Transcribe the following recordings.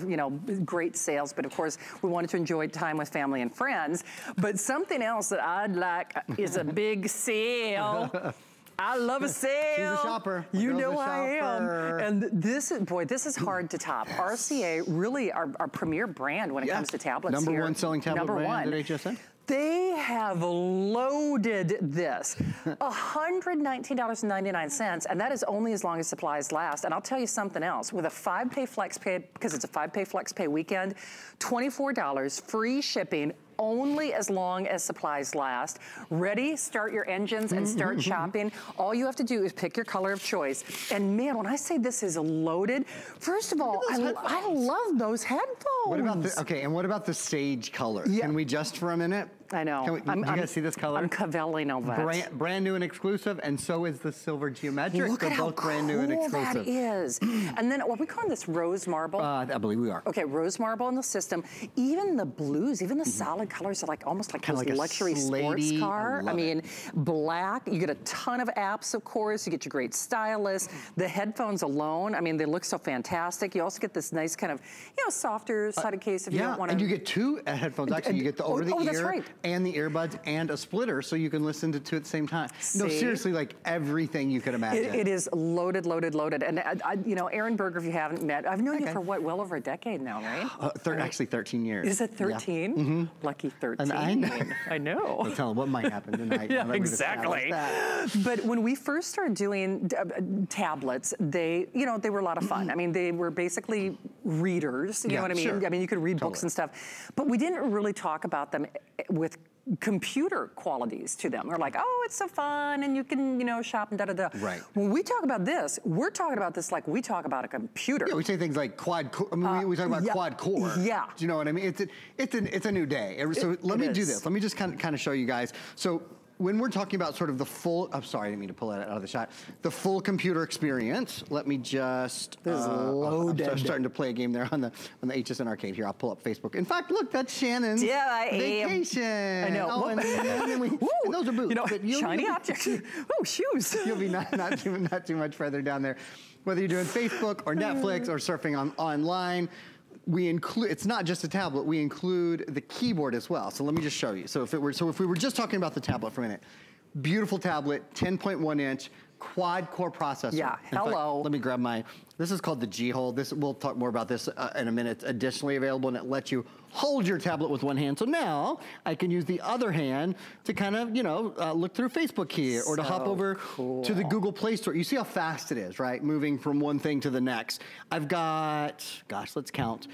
you know, great sales, but of course we wanted to enjoy time with family and friends. But something else that I'd like is a big sale. I love a sale. She's a shopper. You know I am. And this is, boy, this is hard to top. Yes. RCA, really our premier brand when it comes to tablets Number one selling tablet brand at HSN. They have loaded this, $119.99, and that is only as long as supplies last. And I'll tell you something else, with a 5-pay flex pay, because it's a 5-pay flex pay weekend, $24, free shipping, only as long as supplies last. Ready, start your engines and start shopping. All you have to do is pick your color of choice. And man, when I say this is loaded, first of all, I love those headphones. What about the, okay, and what about the sage color? Yeah. Can we just for a minute? I know. Do you guys see this color? I'm cavelling over that. Brand new and exclusive, and so is the silver geometric. Look They're at both how brand new and cool exclusive. that is. And then, are we calling this rose marble? I believe we are. Okay, rose marble in the system. Even the blues, even the solid colors are like almost like those luxury sports car. I mean, black. You get a ton of apps, of course. You get your great stylus. The headphones alone, I mean, they look so fantastic. You also get this nice kind of, you know, softer sided case if you don't want to. And you get two headphones. Actually, you get the over-the-ear and the earbuds and a splitter, so you can listen to two at the same time. See? No, seriously, like everything you could imagine. It is loaded, loaded, loaded. And you know, Aaron Berger, if you haven't met, I've known you for what, well over a decade now, right? Actually 13 years. Is it 13? Yeah. Lucky 13. And I know. Well, tell them what might happen tonight. Yeah, exactly. But when we first started doing tablets, they were a lot of fun. I mean, they were basically readers, you know what I mean? Sure. I mean, you could read books and stuff, but we didn't really talk about them with computer qualities to them. We're like, oh, it's so fun, and you can, you know, shop and da-da-da. Right. When we talk about this, we're talking about this like we talk about a computer. Yeah, we say things like quad-core. I mean, we talk about quad-core. Yeah. Do you know what I mean? It's a new day. So let me do this. Let me just kind of show you guys. So when we're talking about sort of the full, I'm sorry, I didn't mean to pull that out of the shot. The full computer experience, let me just, this is loaded. I'm starting to play a game there on the HSN arcade here. I'll pull up Facebook. In fact, look, that's Shannon's vacation. I know. Oh, and those are boots. You know, shiny objects. Oh, shoes. You'll be not too much further down there. Whether you're doing Facebook or Netflix or surfing online, we include, it's not just a tablet, we include the keyboard as well. So let me just show you. So if we were just talking about the tablet for a minute, beautiful tablet, 10.1 inch, quad-core processor. Yeah, hello. Fact, let me grab this is called the G-Hold. We'll talk more about this in a minute. It's additionally available, and it lets you hold your tablet with one hand. So now I can use the other hand to kind of, you know, look through Facebook here, or to hop over to the Google Play Store. You see how fast it is, right? Moving from one thing to the next. I've got, gosh, let's count.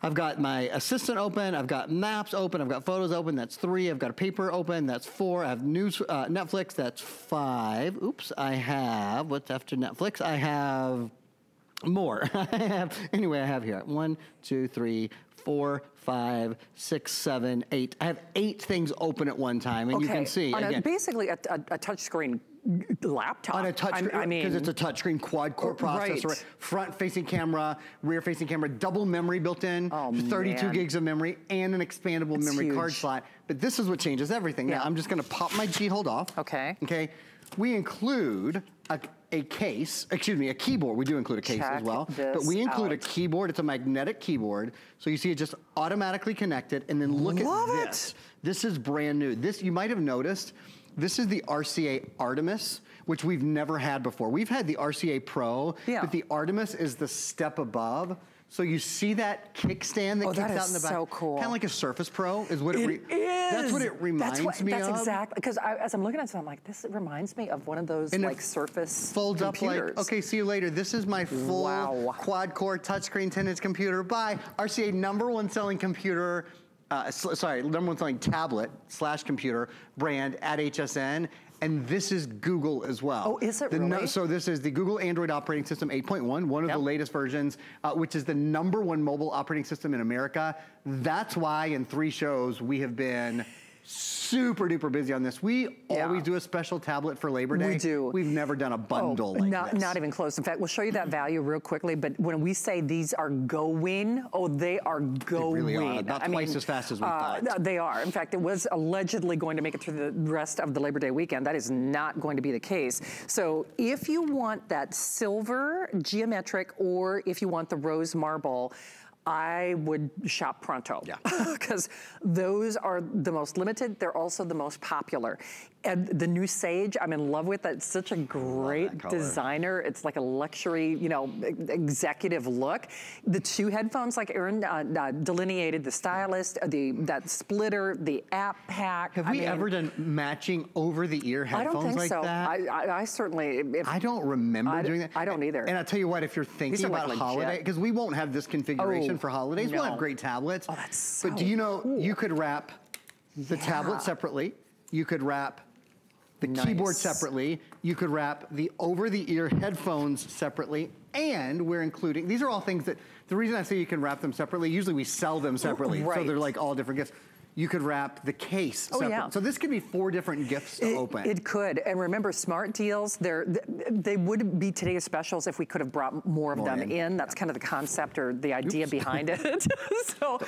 I've got my assistant open, I've got maps open, I've got photos open, that's 3. I've got a paper open, that's 4. I have news, Netflix, that's 5. Oops, I have, what's after Netflix? I have more. Anyway, I have here 1, 2, 3, 4, 5, 6, 7, 8. I have 8 things open at one time, and you can see again, basically a touch screen laptop. On a touch screen, I mean, because it's a touchscreen quad-core processor, front-facing camera, rear-facing camera, double memory built in, 32 gigs of memory, and an expandable memory card slot. But this is what changes everything. Now, I'm just gonna pop my G-Hold off. Okay. Okay. We include a case, excuse me, a keyboard. We do include a case as well. But we include a keyboard. It's a magnetic keyboard. So you see it just automatically connected. And then look at this. This is brand new. This, you might have noticed, this is the RCA Artemis, which we've never had before. We've had the RCA Pro, but the Artemis is the step above. So you see that kickstand that kicks out in the back? So cool. Kind of like a Surface Pro is what it is. That's what it reminds me of. That's exactly, because as I'm looking at it, I'm like, this reminds me of one of those like Surface folds computers. Up like, okay, see you later. This is my full quad-core touchscreen 10-inch computer by RCA #1 selling computer, sorry, #1 selling tablet / computer brand at HSN. And this is Google as well. Oh, is it really? So this is the Google Android operating system 8.1, one of the latest versions, which is the #1 mobile operating system in America. That's why in 3 shows we have been super duper busy on this. We always do a special tablet for Labor Day. We do. We've never done a bundle like this. Not even close. In fact, we'll show you that value real quickly, but when we say these are going, they are going. They really are. About twice as fast as we thought. They are. In fact, it was allegedly going to make it through the rest of the Labor Day weekend. That is not going to be the case. So if you want that silver geometric, or if you want the rose marble, I would shop pronto. Yeah. Because those are the most limited. They're also the most popular. And the new Sage, I'm in love with that. It's such a great designer. It's like a luxury, you know, executive look. The two headphones, like Aaron delineated, the stylus, that splitter, the app pack. Have we ever done matching over-the-ear headphones like that? I don't think so. I certainly... I don't remember doing that. I don't either. And I'll tell you what, if you're thinking about holiday, because we won't have this configuration for holidays. No. We'll have great tablets. Oh, that's so But do you know, cool. you could wrap the tablet separately. You could wrap the keyboard separately. You could wrap the over-the-ear headphones separately. And we're including, these are all things that, the reason I say you can wrap them separately, usually we sell them separately. So they're like all different gifts. You could wrap the case separate. Yeah. So this could be 4 different gifts to open. It could. And remember, smart deals, they would be today's specials if we could have brought more of them in. That's kind of the concept or the idea behind it. So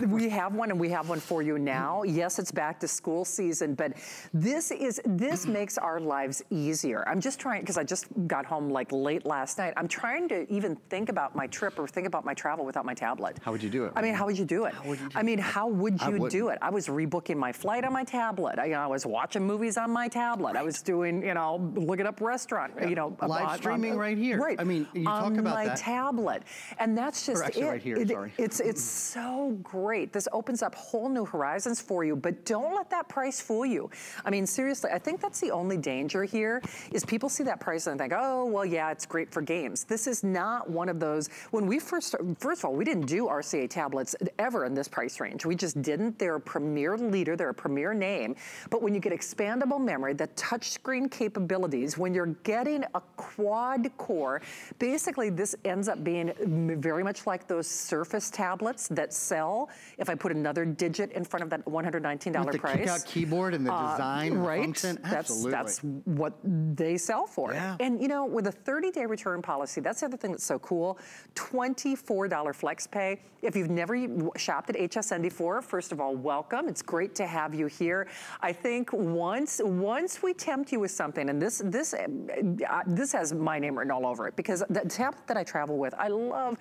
we have one, and we have one for you now. Yes, it's back to school season, but this makes our lives easier. I'm just trying, because I just got home like late last night. I'm trying to even think about my trip or think about my travel without my tablet. How would you do it? I mean, how would you do it? I mean, how would you do it? I was rebooking my flight on my tablet. I was watching movies on my tablet. I was doing, looking up restaurant, live streaming right here. Right. I mean, you talk about that. On my tablet. And that's just actually right here, sorry. It's so great. This opens up whole new horizons for you, but don't let that price fool you. I mean, seriously, I think that's the only danger here is people see that price and think, oh, well, yeah, it's great for games. This is not one of those. When we first of all, we didn't do RCA tablets ever in this price range. We just didn't. They're a premier leader, they're a premier name, but when you get expandable memory, the touchscreen capabilities, when you're getting a quad core, basically this ends up being very much like those Surface tablets that sell, if I put another digit in front of that $119 With price. the kick-out keyboard and the design, the function, absolutely. That's what they sell for. Yeah. And with a 30-day return policy, that's the other thing that's so cool, $24 flex pay. If you've never shopped at HSN before, first of all, welcome. It's great to have you here. I think once we tempt you with something, and this has my name written all over it, because the tablet that I travel with, I love,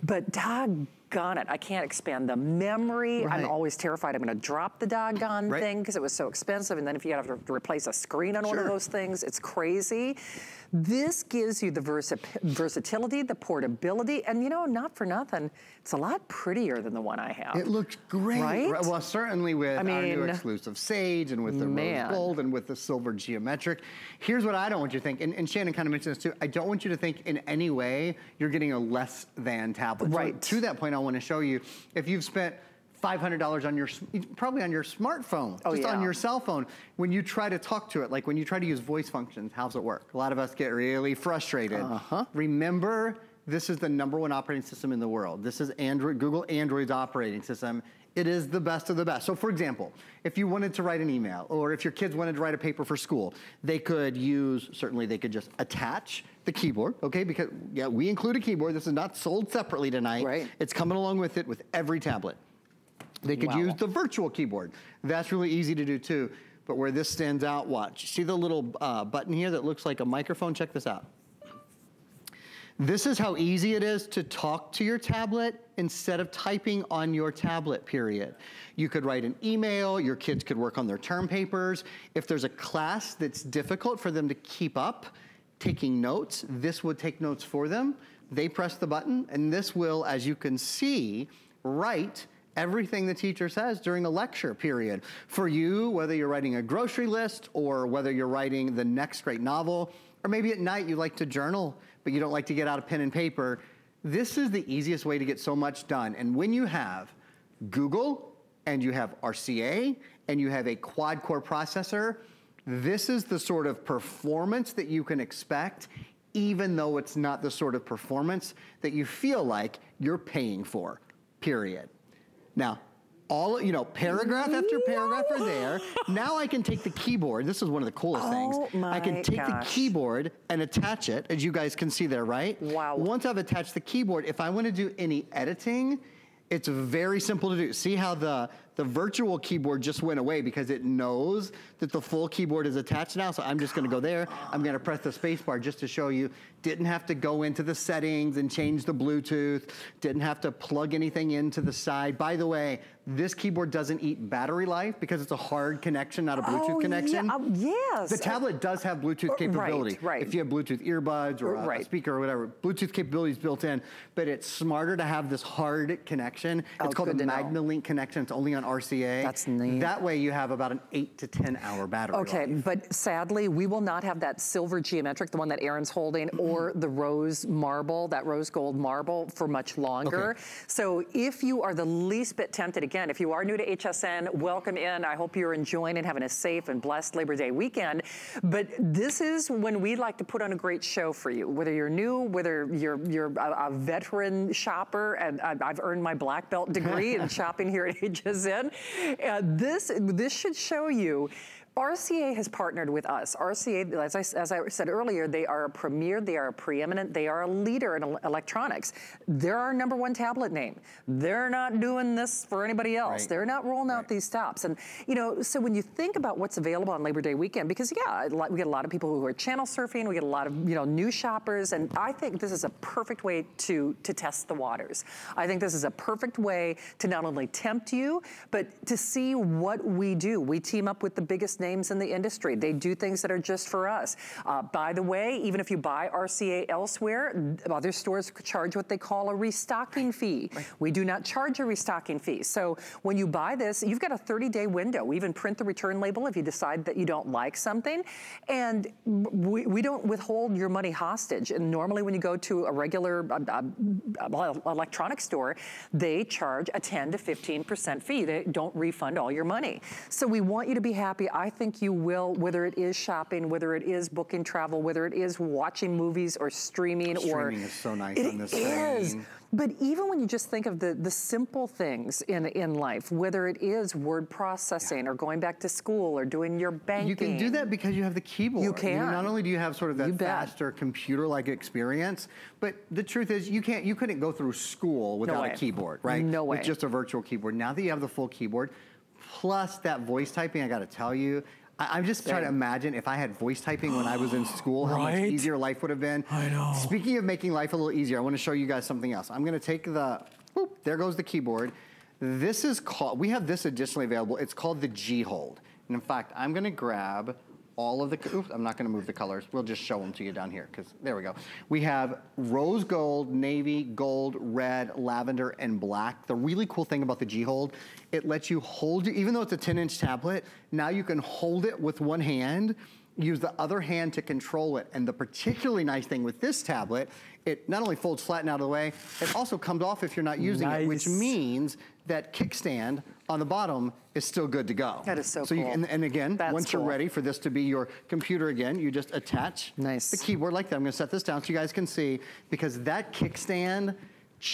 but doggone it, I can't expand the memory. Right. I'm always terrified I'm going to drop the doggone thing because it was so expensive, and then if you have to replace a screen on one of those things, it's crazy. This gives you the versatility, the portability, and not for nothing, it's a lot prettier than the one I have. It looks great. Right? Well, certainly with our new exclusive Sage and with the rose gold and with the silver geometric. Here's what I don't want you to think, and Shannon kind of mentioned this too, I don't want you to think in any way you're getting a less than tablet. Right. So to that point, I want to show you, if you've spent $500 on your, probably on your smartphone, on your cell phone, when you try to talk to it, like when you try to use voice functions, how's it work? A lot of us get really frustrated. Remember, this is the #1 operating system in the world. This is Google Android's operating system. It is the best of the best. So for example, if you wanted to write an email, or if your kids wanted to write a paper for school, they could certainly they could just attach the keyboard, okay? Because we include a keyboard. This is not sold separately tonight. Right. It's coming along with it with every tablet. They could use the virtual keyboard. That's really easy to do too. But where this stands out, watch. See the little button here that looks like a microphone? Check this out. This is how easy it is to talk to your tablet instead of typing on your tablet, period. You could write an email, your kids could work on their term papers. If there's a class that's difficult for them to keep up taking notes, this would take notes for them. They press the button, and this will, as you can see, write everything the teacher says during a lecture period. For you, whether you're writing a grocery list or whether you're writing the next great novel, or maybe at night you like to journal, but you don't like to get out a pen and paper, this is the easiest way to get so much done. And when you have Google, and you have RCA, and you have a quad-core processor, this is the sort of performance that you can expect, even though it's not the sort of performance that you feel like you're paying for, period. Now, paragraph after paragraph are there. Now I can take the keyboard. This is one of the coolest things. I can take the keyboard and attach it, as you guys can see there, right? Wow. Once I've attached the keyboard, if I want to do any editing, it's very simple to do. See how the The virtual keyboard just went away because it knows that the full keyboard is attached now, so I'm just gonna go there. I'm gonna press the space bar just to show you. Didn't have to go into the settings and change the Bluetooth. Didn't have to plug anything into the side. By the way, this keyboard doesn't eat battery life because it's a hard connection, not a Bluetooth connection. Yeah, yes. The tablet does have Bluetooth capability. Right. If you have Bluetooth earbuds or a speaker or whatever, Bluetooth capability is built in, but it's smarter to have this hard connection. It's called a MagnaLink connection. It's only on RCA. That's neat. That way you have about an 8 to 10 hour battery life. But sadly, we will not have that silver geometric, the one that Aaron's holding, or the rose marble, that rose gold marble, for much longer. So if you are the least bit tempted, again, if you are new to HSN, welcome in. I hope you're enjoying and having a safe and blessed Labor Day weekend. But this is when we like to put on a great show for you. Whether you're new, whether you're a veteran shopper, and I've earned my black belt degree in shopping here at HSN. This should show you. RCA has partnered with us. RCA, as I said earlier, they are a premier, they are a preeminent, they are a leader in electronics. They're our #1 tablet name. They're not doing this for anybody else. They're not rolling out these stops. And, you know, so when you think about what's available on Labor Day weekend, because yeah, we get a lot of people who are channel surfing, we get a lot of, you know, new shoppers, and I think this is a perfect way to test the waters. I think this is a perfect way to not only tempt you, but to see what we do. We team up with the biggest names in the industry. They do things that are just for us. By the way, even if you buy RCA elsewhere, other stores charge what they call a restocking fee. We do not charge a restocking fee. So when you buy this, you've got a 30-day window. We even print the return label if you decide that you don't like something. And we don't withhold your money hostage. And normally when you go to a regular electronics store, they charge a 10 to 15% fee. They don't refund all your money. So we want you to be happy. I think you will, whether it is shopping, whether it is booking travel, whether it is watching movies or streaming. Streaming is so nice on this screen. But even when you just think of the simple things in life, whether it is word processing or going back to school or doing your banking. You can do that because you have the keyboard. You can. You know, not only do you have sort of that faster computer-like experience, but the truth is you couldn't go through school without a keyboard, right? No way. With just a virtual keyboard. Now that you have the full keyboard, plus that voice typing, I gotta tell you, I'm just trying to imagine if I had voice typing when I was in school, how much easier life would have been. I know. Speaking of making life a little easier, I want to show you guys something else. I'm going to take there goes the keyboard. This is called, we have this additionally available. It's called the G Hold. And in fact, I'm going to grab all of the, oops, I'm not gonna move the colors. We'll just show them to you down here, because there we go. We have rose gold, navy, gold, red, lavender, and black. The really cool thing about the G Hold, it lets you hold, even though it's a 10-inch tablet, now you can hold it with one hand, use the other hand to control it. And the particularly nice thing with this tablet, it not only folds flat and out of the way, it also comes off if you're not using it, which means that kickstand on the bottom is still good to go. That is so cool. And again, once you're ready for this to be your computer again, you just attach the keyboard like that. I'm gonna set this down so you guys can see, because that kickstand,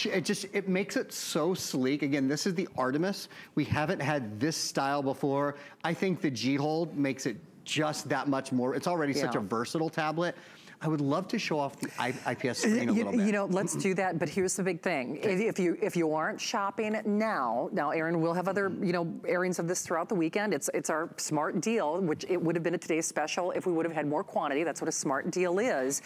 it makes it so sleek. Again, this is the Artemis. We haven't had this style before. I think the G Hold makes it just that much more. It's already such a versatile tablet. I would love to show off the IPS screen a little bit. You know, let's do that, but here's the big thing. If you aren't shopping now Aaron will have other, airings of this throughout the weekend. It's our smart deal, which it would have been a today's special if we would have had more quantity. That's what a smart deal is.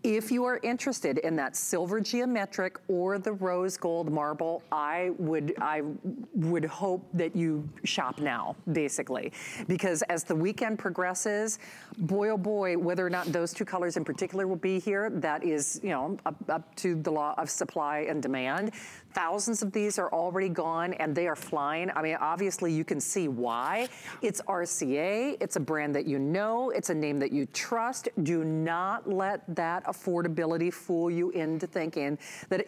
If you are interested in that silver geometric or the rose gold marble, I would hope that you shop now, basically. Because as the weekend progresses, boy oh boy, whether or not those two colors in particular will be here, that is, up to the law of supply and demand. Thousands of these are already gone and they are flying. I mean, obviously you can see why. It's RCA, it's a brand that you know, it's a name that you trust. Do not let that affordability fool you into thinking that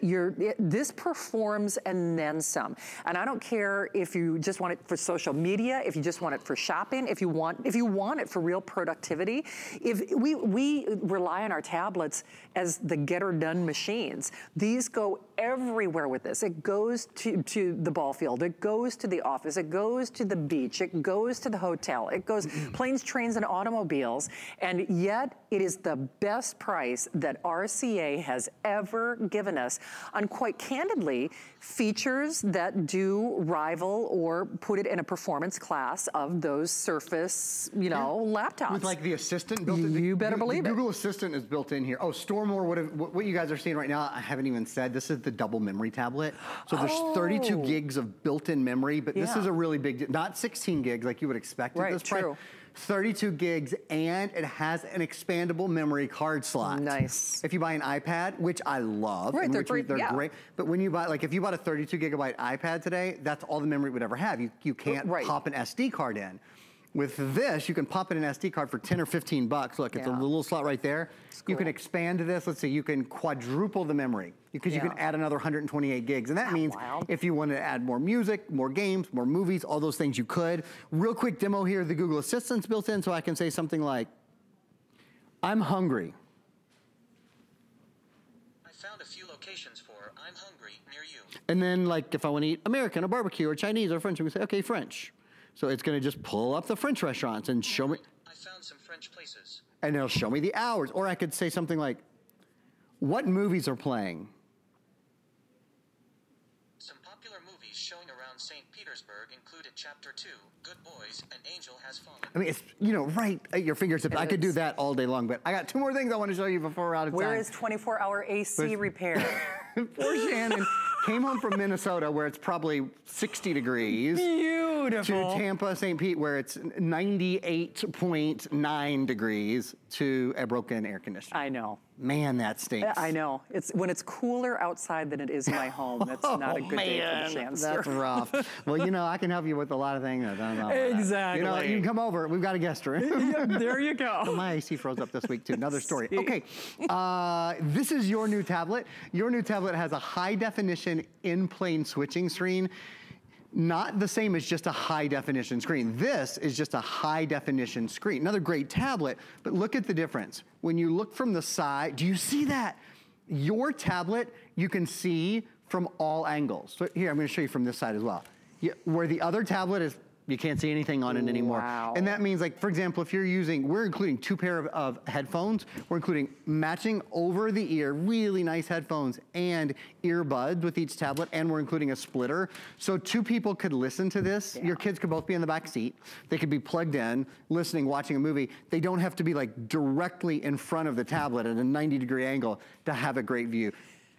this performs and then some. And I don't care if you just want it for social media, if you just want it for shopping, if you want it for real productivity. If we rely on our tablets as the get-her-done machines. These go everywhere with this. It goes to the ball field. It goes to the office. It goes to the beach. It goes to the hotel. It goes planes, trains, and automobiles. And yet, it is the best price that RCA has ever given us on, quite candidly, features that do rival or put it in a performance class of those Surface, you know, laptops. With like the assistant built in. You better believe the it. Google Assistant is built in here. Oh, store more. What you guys are seeing right now, I haven't even said. This is the double memory tablet. So there's 32 gigs of built-in memory, but this is a really big, not 16 gigs like you would expect at this price. 32 gigs, and it has an expandable memory card slot. Nice. If you buy an iPad, which I love, right, they're great. But when you buy, like if you bought a 32 gigabyte iPad today, that's all the memory it would ever have. You can't pop an SD card in. With this, you can pop in an SD card for 10 or 15 bucks. Look, it's a little slot right there. Cool. You can expand this. Let's see, you can quadruple the memory because you can add another 128 gigs. And that means if you want to add more music, more games, more movies, all those things you could. Real quick demo here, the Google Assistant's built in, so I can say something like, I'm hungry. I found a few locations for I'm hungry near you. And then like if I want to eat American or barbecue or Chinese or French, we can say, okay, French. So it's going to just pull up the French restaurants and show me. I found some French places. And it'll show me the hours. Or I could say something like, what movies are playing? Some popular movies showing around St. Petersburg included Chapter 2, Good Boys, and Angel Has Fallen. I mean, it's, you know, right at your fingertips. I could do that all day long, but I got two more things I want to show you before we're out of time. Where is 24-hour AC repair? Poor Shannon came home from Minnesota where it's probably 60 degrees. Beautiful. To Tampa, St. Pete, where it's 98.9 degrees, to a broken air conditioner. I know. Man, that stinks. I know. It's when it's cooler outside than it is in my home. That's not a good day for the Chancellor. That's rough. Well, you know, I can help you with a lot of things. Exactly. You know, you can come over. We've got a guest room. Yeah, there you go. Well, my AC froze up this week too. Another story. Okay, this is your new tablet. Your new tablet has a high definition in-plane switching screen. Not the same as just a high definition screen. This is just a high definition screen. Another great tablet, but look at the difference. When you look from the side, do you see that? Your tablet, you can see from all angles. So here, I'm gonna show you from this side as well. Where the other tablet is, you can't see anything on it anymore. Wow. And that means, like, for example, if you're using, we're including 2 pair of headphones. We're including matching over the ear, really nice headphones and earbuds with each tablet, and we're including a splitter. So 2 people could listen to this. Your kids could both be in the back seat. They could be plugged in, listening, watching a movie. They don't have to be like directly in front of the tablet at a 90-degree angle to have a great view.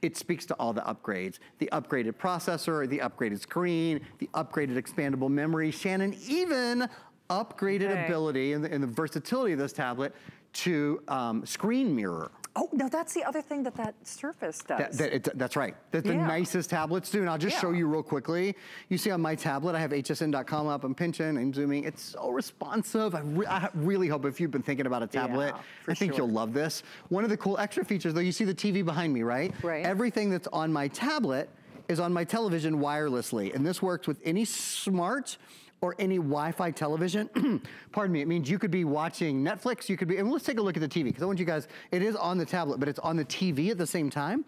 It speaks to all the upgrades. The upgraded processor, the upgraded screen, the upgraded expandable memory. Shannon, even upgraded ability and the versatility of this tablet to screen mirror. Oh, no, that's the other thing that Surface does. That's right. That's the nicest tablets do. And I'll just show you real quickly. You see on my tablet, I have hsn.com up. I'm pinching, I'm zooming. It's so responsive. I really hope if you've been thinking about a tablet, I think you'll love this. One of the cool extra features, though, you see the TV behind me, right? Right. Everything that's on my tablet is on my television wirelessly. And this works with any smart or any Wi-Fi television. Pardon me, it means you could be watching Netflix, you could be, and let's take a look at the TV, because I want you guys, it is on the tablet, but it's on the TV at the same time.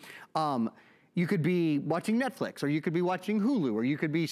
You could be watching Netflix, or you could be watching Hulu, or you could be